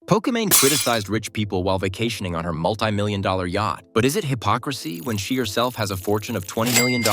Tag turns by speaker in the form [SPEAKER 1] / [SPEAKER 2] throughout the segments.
[SPEAKER 1] Pokimane criticized rich people while vacationing on her multi-million-dollar yacht. But is it hypocrisy when she herself has a fortune of $20 million?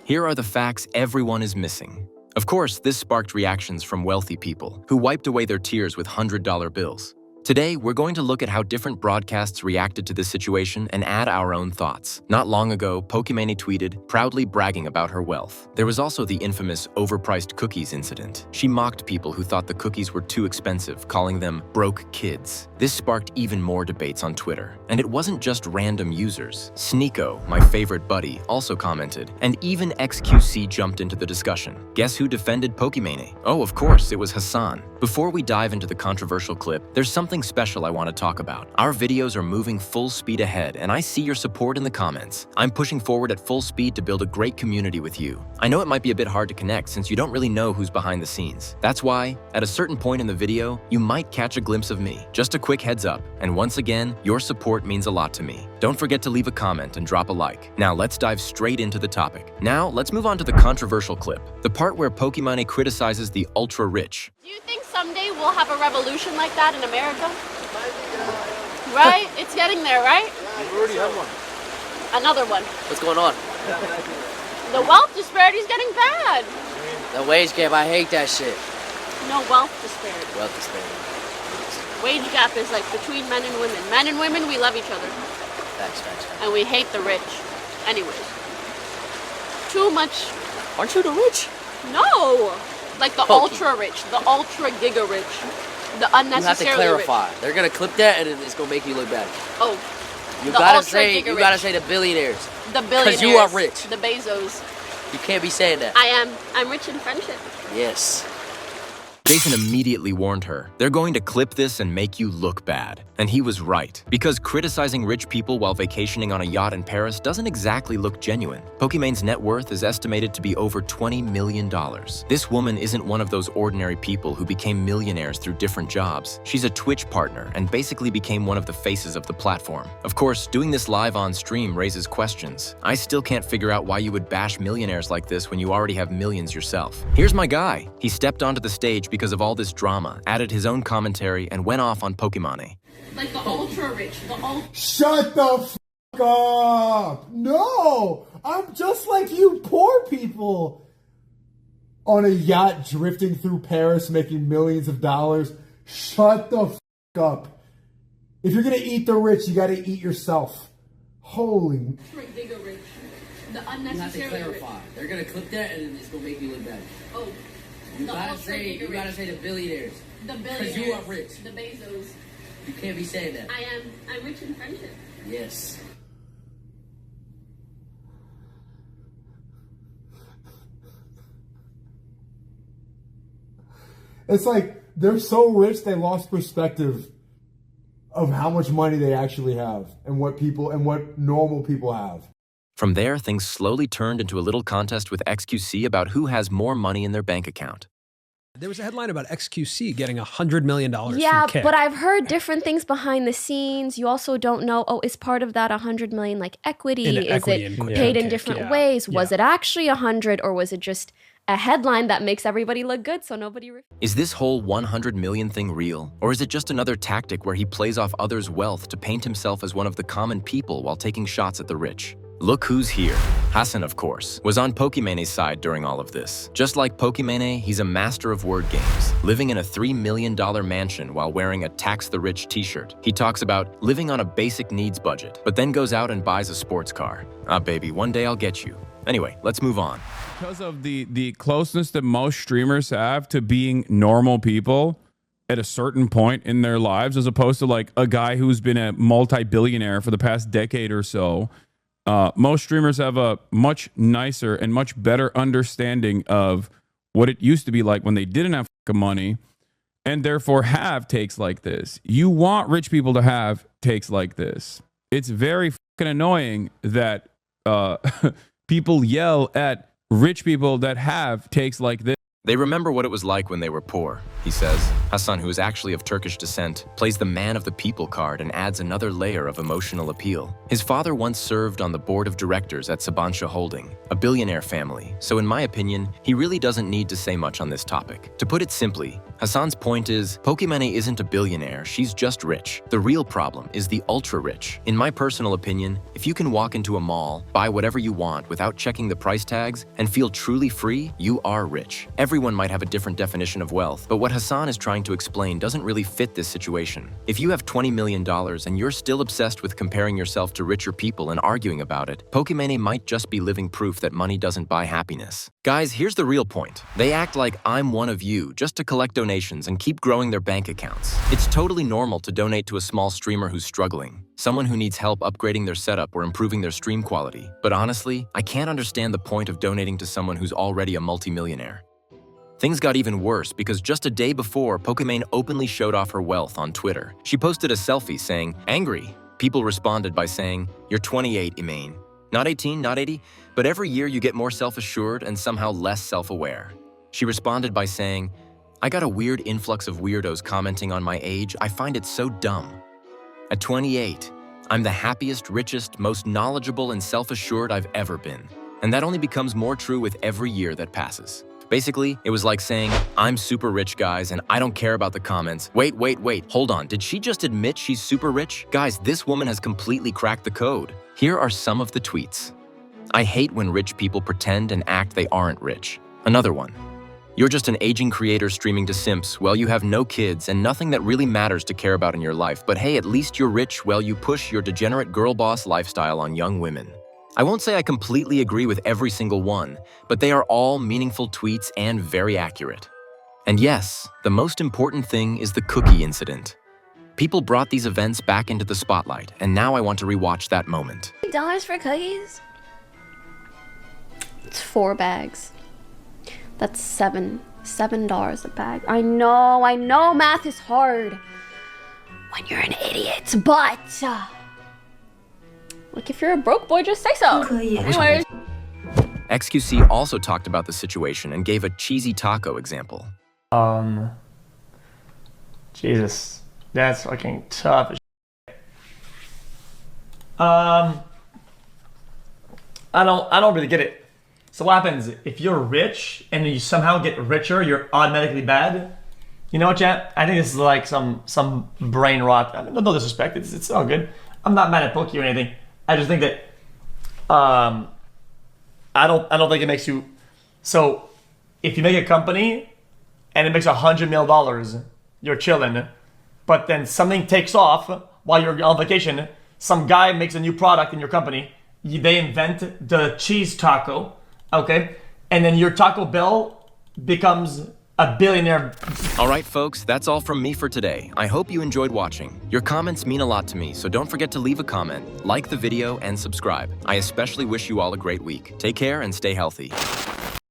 [SPEAKER 1] Here are the facts everyone is missing. Of course, this sparked reactions from wealthy people who wiped away their tears with $100 bills. Today, we're going to look at how different broadcasts reacted to this situation and add our own thoughts. Not long ago, Pokimane tweeted, proudly bragging about her wealth. There was also the infamous overpriced cookies incident. She mocked people who thought the cookies were too expensive, calling them broke kids. This sparked even more debates on Twitter. And it wasn't just random users. Sneako, my favorite buddy, also commented, and even XQC jumped into the discussion. Guess who defended Pokimane? Oh, of course, it was Hasan. Before we dive into the controversial clip, there's something special I want to talk about. Our videos are moving full speed ahead, and I see your support in the comments. I'm pushing forward at full speed to build a great community with you. I know it might be a bit hard to connect since you don't really know who's behind the scenes. That's why, at a certain point in the video, you might catch a glimpse of me. Just a quick heads up, and once again, your support means a lot to me. Don't forget to leave a comment and drop a like. Now let's dive straight into the topic. Now let's move on to the controversial clip, the part where Pokimane criticizes the ultra-rich.
[SPEAKER 2] Do you think someday we'll have a revolution like that in America? Right? It's getting there, right?
[SPEAKER 3] We already have one.
[SPEAKER 2] Another one.
[SPEAKER 4] What's going on?
[SPEAKER 2] The wealth disparity is getting bad.
[SPEAKER 4] The wage gap, I hate that shit.
[SPEAKER 2] No, wealth disparity.
[SPEAKER 4] Wealth disparity.
[SPEAKER 2] Wage gap is like between men and women. Men and women, we love each other.
[SPEAKER 4] Facts.
[SPEAKER 2] And we hate the rich. Anyways. Too much.
[SPEAKER 4] Aren't you the rich?
[SPEAKER 2] No! Like the
[SPEAKER 4] Poki.
[SPEAKER 2] ultra rich, the ultra giga rich, the
[SPEAKER 4] You have to
[SPEAKER 2] unnecessarily
[SPEAKER 4] clarify.
[SPEAKER 2] rich.
[SPEAKER 4] They're gonna clip that and it's gonna make you look bad.
[SPEAKER 2] Oh,
[SPEAKER 4] You
[SPEAKER 2] the
[SPEAKER 4] gotta
[SPEAKER 2] ultra
[SPEAKER 4] say
[SPEAKER 2] giga
[SPEAKER 4] you gotta
[SPEAKER 2] rich.
[SPEAKER 4] say the billionaires.
[SPEAKER 2] The billionaires.
[SPEAKER 4] you are rich.
[SPEAKER 2] The Bezos.
[SPEAKER 4] You can't be saying that.
[SPEAKER 2] I am. I'm rich in friendship.
[SPEAKER 4] Yes.
[SPEAKER 1] Jason immediately warned her, they're going to clip this and make you look bad. And he was right, because criticizing rich people while vacationing on a yacht in Paris doesn't exactly look genuine. Pokimane's net worth is estimated to be over $20 million. This woman isn't one of those ordinary people who became millionaires through different jobs. She's a Twitch partner and basically became one of the faces of the platform. Of course, doing this live on stream raises questions. I still can't figure out why you would bash millionaires like this when you already have millions yourself. Here's my guy. He stepped onto the stage because of all this drama, added his own commentary, and went off on Pokimane.
[SPEAKER 2] Like the ultra rich, the ultra.
[SPEAKER 3] Shut the f*** up! No! I'm just like you poor people! On a yacht drifting through Paris making millions of dollars. Shut the f*** up. If you're gonna eat the rich, you gotta eat yourself. Holy...
[SPEAKER 2] Ultra giga rich, the
[SPEAKER 4] You have to
[SPEAKER 2] unnecessarily rich.
[SPEAKER 4] clarify. They're gonna clip that and it's gonna make you look bad.
[SPEAKER 2] Oh,
[SPEAKER 4] You
[SPEAKER 2] the
[SPEAKER 4] gotta
[SPEAKER 2] ultra
[SPEAKER 4] say
[SPEAKER 2] giga
[SPEAKER 4] you gotta
[SPEAKER 2] rich.
[SPEAKER 4] say the billionaires.
[SPEAKER 2] The
[SPEAKER 4] 'Cause
[SPEAKER 2] billionaires.
[SPEAKER 4] you are rich.
[SPEAKER 2] The Bezos.
[SPEAKER 4] You can't be saying that.
[SPEAKER 2] I am. I'm rich in friendship.
[SPEAKER 4] Yes.
[SPEAKER 3] It's like they're so rich they lost perspective of how much money they actually have and what normal people have.
[SPEAKER 1] From there, things slowly turned into a little contest with XQC about who has more money in their bank account.
[SPEAKER 5] There was a headline about XQC getting $100 million
[SPEAKER 6] Yeah,
[SPEAKER 5] from Kik.
[SPEAKER 6] but I've heard different things behind the scenes. You also don't know, is part of that 100 million like equity? Is it paid in different ways? Was it actually 100 or was it just a headline that makes everybody look good so nobody...
[SPEAKER 1] Is this whole 100 million thing real? Or is it just another tactic where he plays off others' wealth to paint himself as one of the common people while taking shots at the rich? Look who's here. Hasan, of course, was on Pokimane's side during all of this. Just like Pokimane, he's a master of word games, living in a $3 million mansion while wearing a Tax the Rich t-shirt. He talks about living on a basic needs budget, but then goes out and buys a sports car. Ah, baby, one day I'll get you. Anyway, let's move on.
[SPEAKER 7] Because of the closeness that most streamers have to being normal people at a certain point in their lives, as opposed to like a guy who's been a multi-billionaire for the past decade or so, most streamers have a much nicer and much better understanding of what it used to be like when they didn't have money, and therefore have takes like this. You want rich people to have takes like this. It's very annoying that people yell at rich people that have takes like this.
[SPEAKER 1] They remember what it was like when they were poor, he says. Hasan, who is actually of Turkish descent, plays the man of the people card and adds another layer of emotional appeal. His father once served on the board of directors at Sabancı Holding, a billionaire family, so in my opinion, he really doesn't need to say much on this topic. To put it simply, Hasan's point is, Pokimane isn't a billionaire, she's just rich. The real problem is the ultra-rich. In my personal opinion, if you can walk into a mall, buy whatever you want without checking the price tags, and feel truly free, you are rich. Everyone might have a different definition of wealth, but what Hasan is trying to explain doesn't really fit this situation. If you have $20 million and you're still obsessed with comparing yourself to richer people and arguing about it, Pokimane might just be living proof that money doesn't buy happiness. Guys, here's the real point. They act like I'm one of you just to collect donations and keep growing their bank accounts. It's totally normal to donate to a small streamer who's struggling, someone who needs help upgrading their setup or improving their stream quality. But honestly, I can't understand the point of donating to someone who's already a multimillionaire. Things got even worse because just a day before, Pokimane openly showed off her wealth on Twitter. She posted a selfie saying, "Angry." People responded by saying, "You're 28, Imane. Not 18, not 80, but every year you get more self-assured and somehow less self-aware." She responded by saying, "I got a weird influx of weirdos commenting on my age. I find it so dumb. At 28, I'm the happiest, richest, most knowledgeable and self-assured I've ever been. And that only becomes more true with every year that passes." Basically, it was like saying, "I'm super rich, guys, and I don't care about the comments." Wait, hold on. Did she just admit she's super rich? Guys, this woman has completely cracked the code. Here are some of the tweets. "I hate when rich people pretend and act they aren't rich." Another one. "You're just an aging creator streaming to simps. Well, you have no kids and nothing that really matters to care about in your life. But hey, at least you're rich. Well, you push your degenerate girl boss lifestyle on young women." I won't say I completely agree with every single one, but they are all meaningful tweets and very accurate. And yes, the most important thing is the cookie incident. People brought these events back into the spotlight, and now I want to rewatch that moment.
[SPEAKER 6] $8 for cookies? It's 4 bags. That's $7 a bag. I know math is hard when you're an idiot, but look, if you're a broke boy, just say so. Anyways.
[SPEAKER 1] XQC also talked about the situation and gave a cheesy taco example.
[SPEAKER 8] Jesus, that's fucking tough as shit. I don't really get it. So what happens if you're rich and you somehow get richer, you're automatically bad? You know what, chat? I think this is like some brain rot. No disrespect, it's all good. I'm not mad at Poki or anything. I just think that I don't think it makes you. So if you make a company and it makes $100 million, you're chilling. But then something takes off while you're on vacation. Some guy makes a new product in your company. They invent the cheese taco, okay? And then your Taco Bell becomes a billionaire.
[SPEAKER 1] All right, folks, that's all from me for today. I hope you enjoyed watching. Your comments mean a lot to me, so don't forget to leave a comment, like the video, and subscribe. I especially wish you all a great week. Take care and stay healthy.